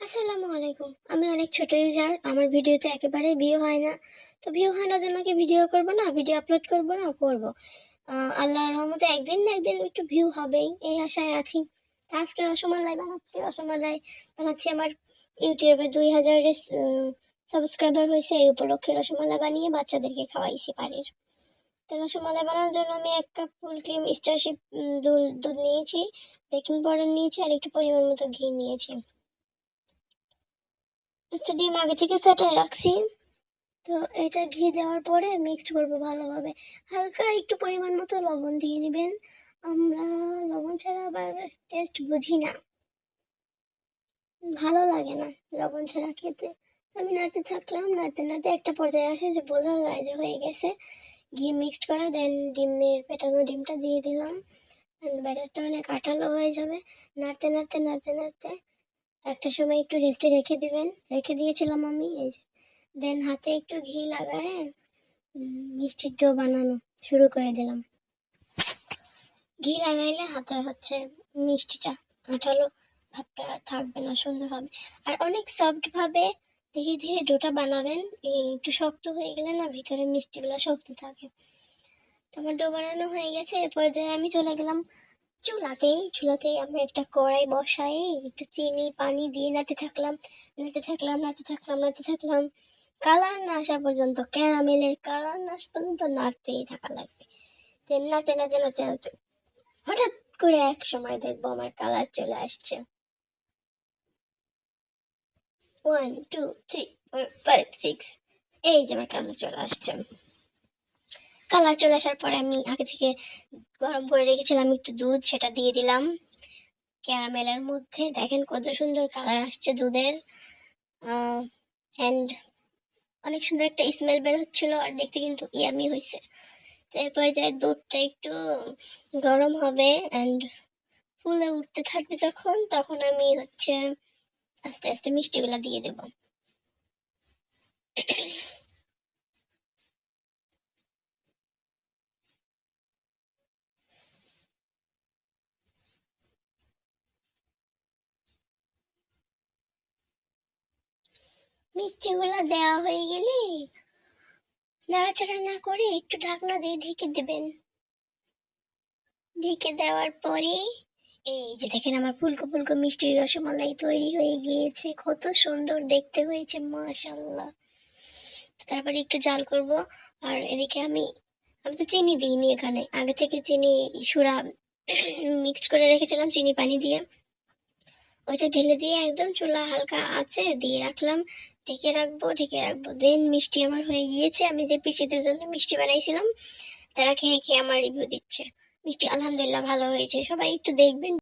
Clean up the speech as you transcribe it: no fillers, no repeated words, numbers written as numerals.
আসসালামু আলাইকুম। আমি অনেক ছোট ইউজার, আমার ভিডিওতে একেবারেই ভিউ হয় না। তো ভিউ হয় না জন্য কি ভিডিও করব না, ভিডিও আপলোড করব না, করব। আল্লাহর রহমতে একদিন না একদিন একটু ভিউ হবেই, এই আশায় আছি। তো আজকে রসমালাই বানাচ্ছি আমার ইউটিউবে 2000 সাবস্ক্রাইবার হয়েছে, এই উপলক্ষে রসমালাই বানিয়ে বাচ্চাদেরকে খাওয়াইছি বাড়ির। তো রসমালাই বানানোর জন্য আমি 1 কাপ ফুল ক্রিম স্টারশিপ দুধ নিয়েছি, বেকিং পাউডার নিয়েছি আর একটু পরিমাণ মতো ঘি নিয়েছি। একটা ডিম আগে থেকে ফেটে রাখছি। তো এটা ঘি দেওয়ার পরে মিক্সড করবো ভালোভাবে। হালকা একটু পরিমাণ মতো লবণ দিয়ে নেবেন। আমরা লবণ ছাড়া আবার টেস্ট বুঝি না, ভালো লাগে না লবণ ছাড়া খেতে। তো আমি নাড়তে থাকলাম, নাড়তে নাড়তে একটা পর্যায়ে আসে যে বোঝা যায় যে হয়ে গেছে। ঘি মিক্সড করা, দেন ফেটানো ডিমটা দিয়ে দিলাম। ব্যাটারটা অনেক আঠালো হয়ে যাবে। নাড়তে নাড়তে নাড়তে নাড়তে একটা সময় একটু রেস্টে রেখে দিবেন, রেখে দিয়েছিলাম আমি। এই যে দেন হাতে একটু ঘি লাগায় মিষ্টির ডো বানানো শুরু করে দিলাম। ঘি লাগাইলে হাতে হচ্ছে মিষ্টিটা আঠালো ভাবটা থাকবে না, সুন্দর হবে। আর অনেক সফট ভাবে ধীরে ধীরে ডোটা বানাবেন। একটু শক্ত হয়ে গেলে না ভিতরে মিষ্টিগুলো শক্ত থাকে। তোমার ডো বানানো হয়ে গেছে, এ পর্যায়ে আমি চলে গেলাম চুলাতেই আমি একটা কড়াই বসাই, একটু চিনি পানি দিয়ে নাড়তে থাকলাম। কালার না আসা পর্যন্ত, ক্যারামেলের কালার না আসা পর্যন্ত নাড়তেই থাকা লাগবে। নাড়তে হঠাৎ করে এক সময় দেখবো আমার কালার চলে আসছে। 1 2 3 4 5 6, এই যে আমার কালার চলে আসছে। কালার চলে আসার পরে আমি আগে থেকে গরম করে রেখেছিলাম একটু দুধ, সেটা দিয়ে দিলাম ক্যারামেলের মধ্যে। দেখেন কত সুন্দর কালার আসছে দুধের। অ্যান্ড অনেক সুন্দর একটা স্মেল বের হচ্ছিল, আর দেখতে কিন্তু ইয়ামি হয়েছে। তো এরপর যাই দুধটা একটু গরম হবে অ্যান্ড ফুলে উঠতে থাকবে, তখন আমি হচ্ছে আস্তে আস্তে মিষ্টিগুলো দিয়ে দেব। মিষ্টিগুলো দেওয়া হয়ে গেলে নাড়াচাড়া না করে একটু ঢাকনা দিয়ে ঢেকে দেবেন। ঢেকে দেওয়ার পরে এই যে দেখেন আমার ফুলকো ফুলকো মিষ্টি রসমালাই তৈরি হয়ে গিয়েছে, কত সুন্দর দেখতে হয়েছে, মাশাআল্লাহ। তারপরে একটু জাল করব। আর এদিকে আমি আমি তো চিনি দিইনি, এখানে আগে থেকে চিনি সুরা মিক্সড করে রেখেছিলাম চিনি পানি দিয়ে। ওইটা ঢেলে দিয়ে একদম চুলা হালকা আছে দিয়ে রাখলাম। ঢেকে রাখবো দেন মিষ্টি আমার হয়ে গিয়েছে। আমি যে পিসিদের জন্য মিষ্টি বানাইছিলাম তারা খেয়ে খেয়ে আমার রিভিউ দিচ্ছে। মিষ্টি আলহামদুলিল্লাহ ভালো হয়েছে, সবাই একটু দেখবেন।